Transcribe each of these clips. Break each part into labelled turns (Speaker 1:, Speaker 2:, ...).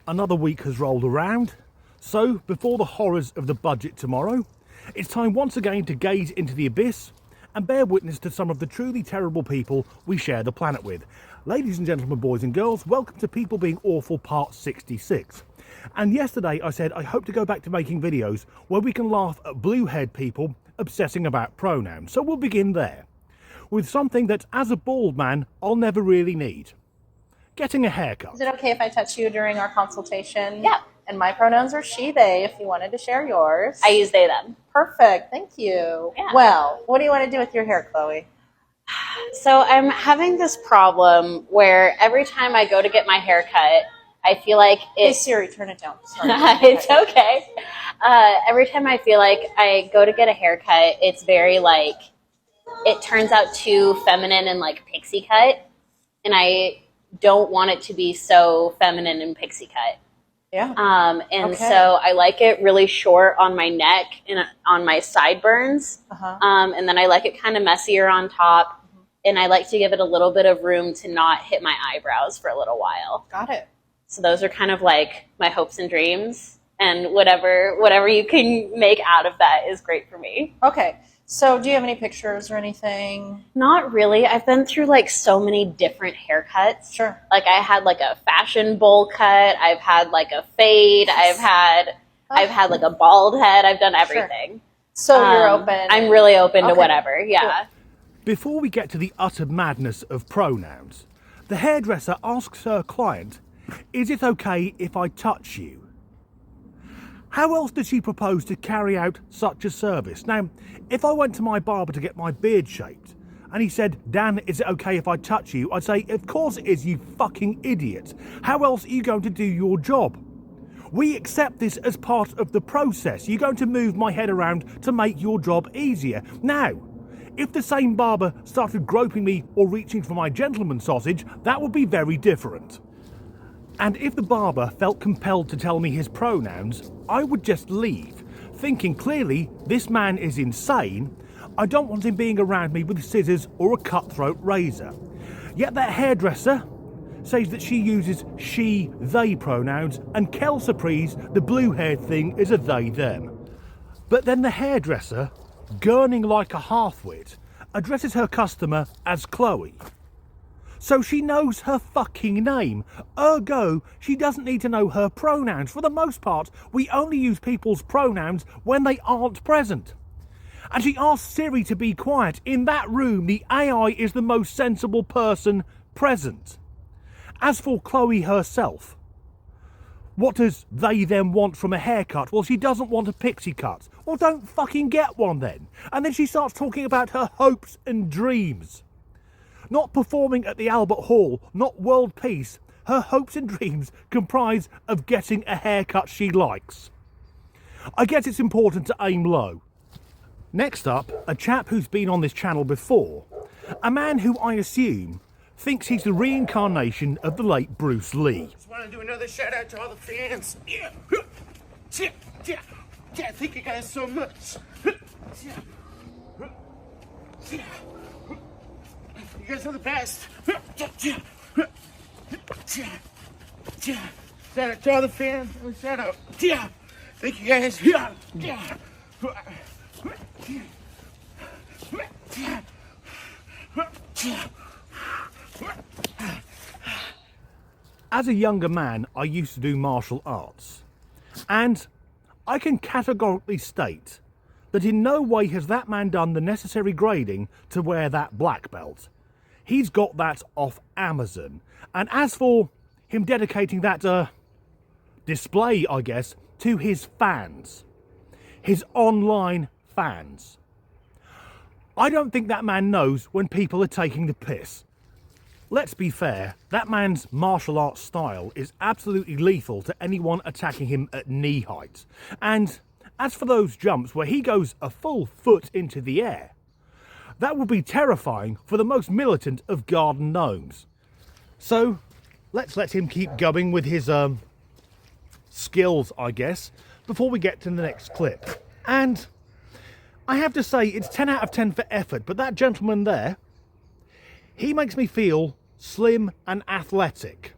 Speaker 1: Another week has rolled around, so before the horrors of the budget tomorrow, it's time once again to gaze into the abyss and bear witness to some of the truly terrible people we share the planet with. Ladies and gentlemen, boys and girls, welcome to People Being Awful Part 66. And yesterday I said I hope to go back to making videos where we can laugh at blue-haired people obsessing about pronouns. So we'll begin there, with something that, as a bald man, I'll never really need. Getting a haircut.
Speaker 2: Is it okay if I touch you during our consultation?
Speaker 3: Yeah.
Speaker 2: And my pronouns are she, they, if you wanted to share yours.
Speaker 3: I use they, them.
Speaker 2: Perfect. Thank you.
Speaker 3: Yeah.
Speaker 2: Well, what do you want to do with your hair, Chloe?
Speaker 3: So I'm having this problem where every time I go to get my hair cut, I feel like
Speaker 2: Hey,
Speaker 3: it's...
Speaker 2: Siri, turn it down. Sorry.
Speaker 3: It's okay. Every time I feel like I go to get a haircut, it's very like... It turns out too feminine and like pixie cut. And I don't want it to be so feminine and pixie cut.
Speaker 2: Yeah.
Speaker 3: And
Speaker 2: Okay.
Speaker 3: so I like it really short on my neck and on my sideburns.
Speaker 2: Uh-huh.
Speaker 3: And then I like it kind of messier on top. And I like to give it a little bit of room to not hit my eyebrows for a little while.
Speaker 2: Got it.
Speaker 3: So those are kind of like my hopes and dreams. And whatever you can make out of that is great for me.
Speaker 2: Okay. So do you have any pictures or anything?
Speaker 3: Not really. I've been through like so many different haircuts.
Speaker 2: Sure.
Speaker 3: Like I had like a fashion bowl cut. I've had like a fade. I've had like a bald head. I've done everything.
Speaker 2: So you're open.
Speaker 3: I'm really open to
Speaker 2: Okay.
Speaker 3: whatever. Yeah.
Speaker 1: Before we get to the utter madness of pronouns, the hairdresser asks her client, "Is it okay if I touch you?" How else does she propose to carry out such a service? Now, if I went to my barber to get my beard shaped, and he said, "Dan, is it okay if I touch you?" I'd say, "Of course it is, you fucking idiot. How else are you going to do your job? We accept this as part of the process. You're going to move my head around to make your job easier." Now, if the same barber started groping me or reaching for my gentleman sausage, that would be very different. And if the barber felt compelled to tell me his pronouns, I would just leave, thinking clearly this man is insane. I don't want him being around me with scissors or a cutthroat razor. Yet that hairdresser says that she uses she, they pronouns, and quelle surprise, the blue-haired thing is a they, them. But then the hairdresser, gurning like a half-wit, addresses her customer as Chloe. So she knows her fucking name. Ergo, she doesn't need to know her pronouns. For the most part, we only use people's pronouns when they aren't present. And she asks Siri to be quiet. In that room, the AI is the most sensible person present. As for Chloe herself, what does they then want from a haircut? Well, she doesn't want a pixie cut. Well, don't fucking get one then. And then she starts talking about her hopes and dreams. Not performing at the Albert Hall, not world peace. Her hopes and dreams comprise of getting a haircut she likes. I guess it's important to aim low. Next up, a chap who's been on this channel before. A man who I assume thinks he's the reincarnation of the late Bruce Lee.
Speaker 4: Just want to do another shout out to all the fans. Yeah. Thank you guys so much. You guys are the best. Shout out to all the fans. Shout out. Thank you guys.
Speaker 1: As a younger man, I used to do martial arts. And I can categorically state that in no way has that man done the necessary grading to wear that black belt. He's got that off Amazon. And as for him dedicating that display, I guess, to his fans, his online fans, I don't think that man knows when people are taking the piss. Let's be fair, that man's martial arts style is absolutely lethal to anyone attacking him at knee height. And as for those jumps where he goes a full foot into the air, that would be terrifying for the most militant of garden gnomes. So let's let him keep going with his skills, I guess, before we get to the next clip. And I have to say, it's 10 out of 10 for effort, but that gentleman there, he makes me feel slim and athletic.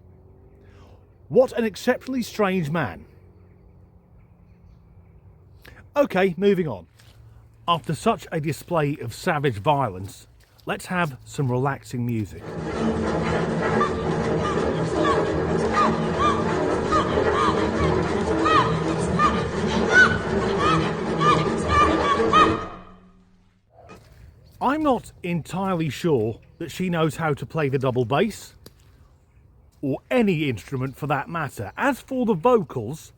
Speaker 1: What an exceptionally strange man. Okay, moving on. After such a display of savage violence, let's have some relaxing music. I'm not entirely sure that she knows how to play the double bass, or any instrument for that matter. As for the vocals,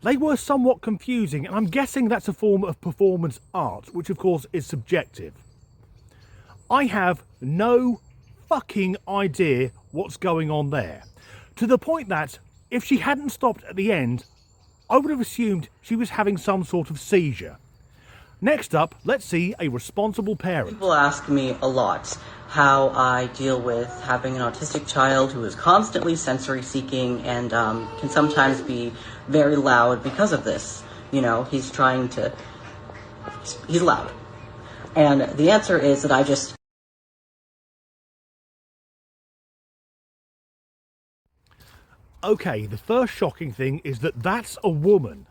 Speaker 1: they were somewhat confusing, and I'm guessing that's a form of performance art, which of course is subjective. I have no fucking idea what's going on there. To the point that, if she hadn't stopped at the end, I would have assumed she was having some sort of seizure. Next up, let's see a responsible parent.
Speaker 5: People ask me a lot how I deal with having an autistic child who is constantly sensory seeking and can sometimes be very loud because of this. You know, he's loud. And the answer is that I just...
Speaker 1: Okay, the first shocking thing is that that's a woman.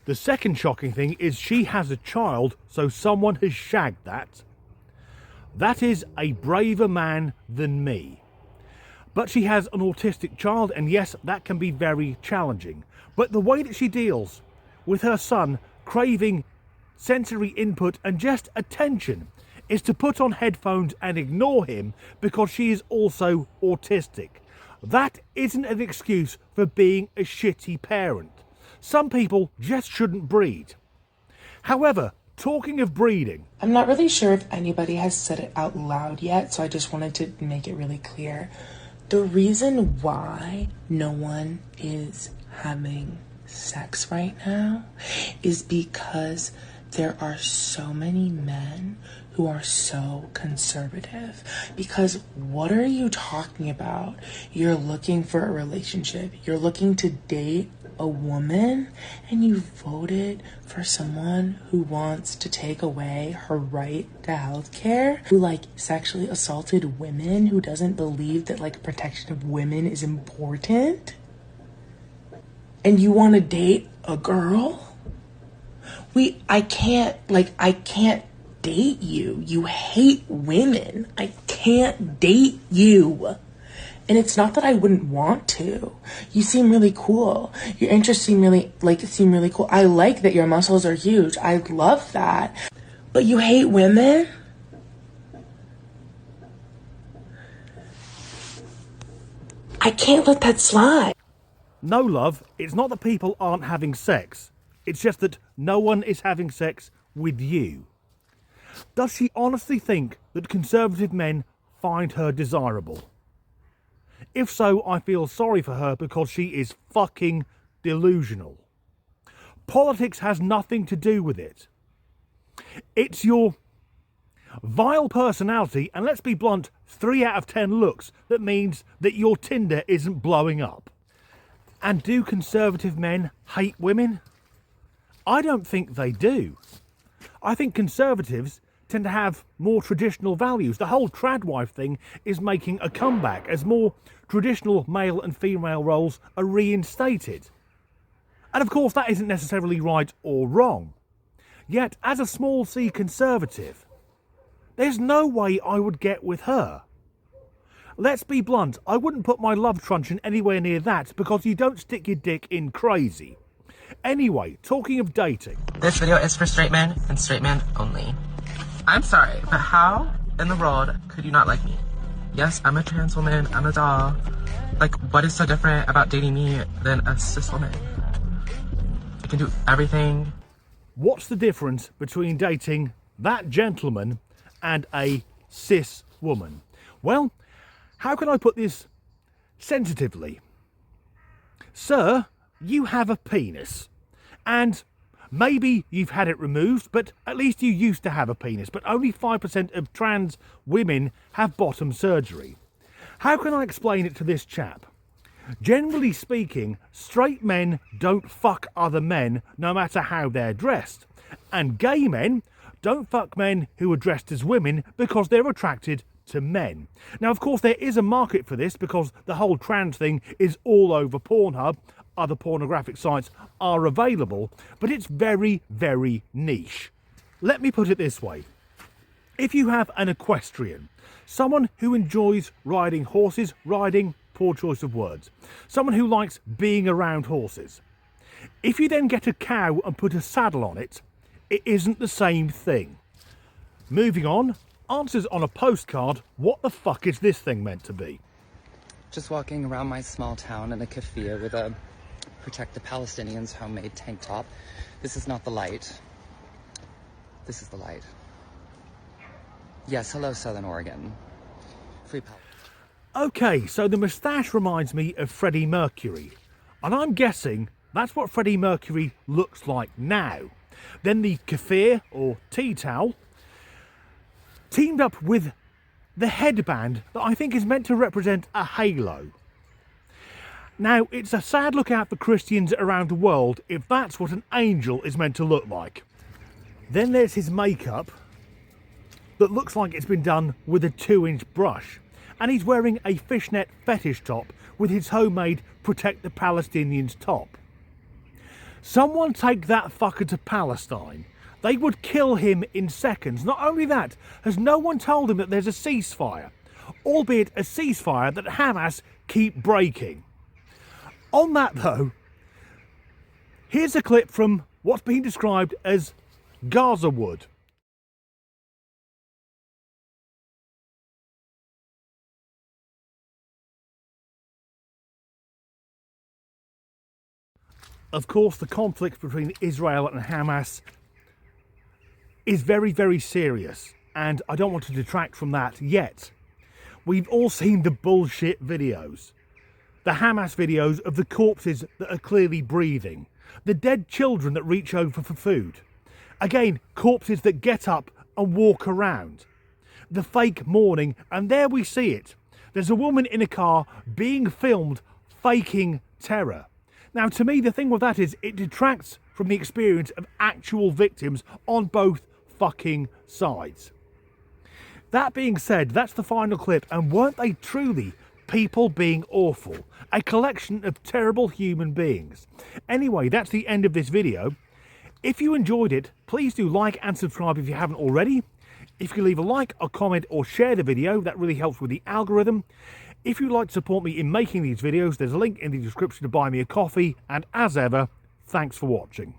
Speaker 1: The second shocking thing is she has a child, so someone has shagged that. That is a braver man than me. But she has an autistic child, and yes, that can be very challenging. But the way that she deals with her son craving sensory input and just attention is to put on headphones and ignore him because she is also autistic. That isn't an excuse for being a shitty parent. Some people just shouldn't breed. However, talking of breeding...
Speaker 6: I'm not really sure if anybody has said it out loud yet, so I just wanted to make it really clear. The reason why no one is having sex right now is because there are so many men who are so conservative. Because what are you talking about? You're looking for a relationship. You're looking to date a woman, and you voted for someone who wants to take away her right to health care, who sexually assaulted women, who doesn't believe that protection of women is important, and you want to date a girl? I can't date you. You hate women. I can't date you. And it's not that I wouldn't want to. You seem really cool. Your interests seem really cool. I like that your muscles are huge. I love that. But you hate women? I can't let that slide.
Speaker 1: No, love, it's not that people aren't having sex. It's just that no one is having sex with you. Does she honestly think that conservative men find her desirable? If so, I feel sorry for her because she is fucking delusional. Politics has nothing to do with it. It's your vile personality, and let's be blunt, 3 out of 10 looks, that means that your Tinder isn't blowing up. And do conservative men hate women? I don't think they do. I think conservatives tend to have more traditional values. The whole tradwife thing is making a comeback as more traditional male and female roles are reinstated. And of course that isn't necessarily right or wrong. Yet as a small c conservative, there's no way I would get with her. Let's be blunt, I wouldn't put my love truncheon anywhere near that because you don't stick your dick in crazy. Anyway, talking of dating.
Speaker 7: This video is for straight men and straight men only. I'm sorry, but how in the world could you not like me? Yes, I'm a trans woman, I'm a doll. What is so different about dating me than a cis woman? I can do everything.
Speaker 1: What's the difference between dating that gentleman and a cis woman? Well, how can I put this sensitively? Sir, you have a penis. And maybe you've had it removed, but at least you used to have a penis. But only 5% of trans women have bottom surgery. How can I explain it to this chap? Generally speaking, straight men don't fuck other men no matter how they're dressed. And gay men don't fuck men who are dressed as women because they're attracted to men. Now, of course, there is a market for this because the whole trans thing is all over Pornhub. Other pornographic sites are available, but it's very, very niche. Let me put it this way. If you have an equestrian, someone who enjoys riding horses, poor choice of words, someone who likes being around horses, if you then get a cow and put a saddle on it, it isn't the same thing. Moving on, answers on a postcard. What the fuck is this thing meant to be?
Speaker 7: Just walking around my small town in a keffiyeh with a Protect the Palestinians homemade tank top. This is not the light. This is the light. Yes, hello, Southern Oregon. Free Palestine.
Speaker 1: Okay, so the moustache reminds me of Freddie Mercury, and I'm guessing that's what Freddie Mercury looks like now. Then the keffiyeh, or tea towel, teamed up with the headband that I think is meant to represent a halo. Now, it's a sad look out for Christians around the world if that's what an angel is meant to look like. Then there's his makeup that looks like it's been done with a 2-inch brush, and he's wearing a fishnet fetish top with his homemade Protect the Palestinians top. Someone take that fucker to Palestine. They would kill him in seconds. Not only that, has no one told him that there's a ceasefire, albeit a ceasefire that Hamas keep breaking. On that though, here's a clip from what's being described as Gaza Wood. Of course, the conflict between Israel and Hamas is very, very serious, and I don't want to detract from that yet. We've all seen the bullshit videos. The Hamas videos of the corpses that are clearly breathing. The dead children that reach over for food. Again, corpses that get up and walk around. The fake mourning, and there we see it. There's a woman in a car being filmed faking terror. Now, to me, the thing with that is it detracts from the experience of actual victims on both fucking sides. That being said, that's the final clip, and weren't they truly people being awful? A collection of terrible human beings. Anyway, that's the end of this video. If you enjoyed it, please do like and subscribe if you haven't already. If you leave a like, a comment, or share the video, that really helps with the algorithm. If you'd like to support me in making these videos, there's a link in the description to buy me a coffee, and as ever, thanks for watching.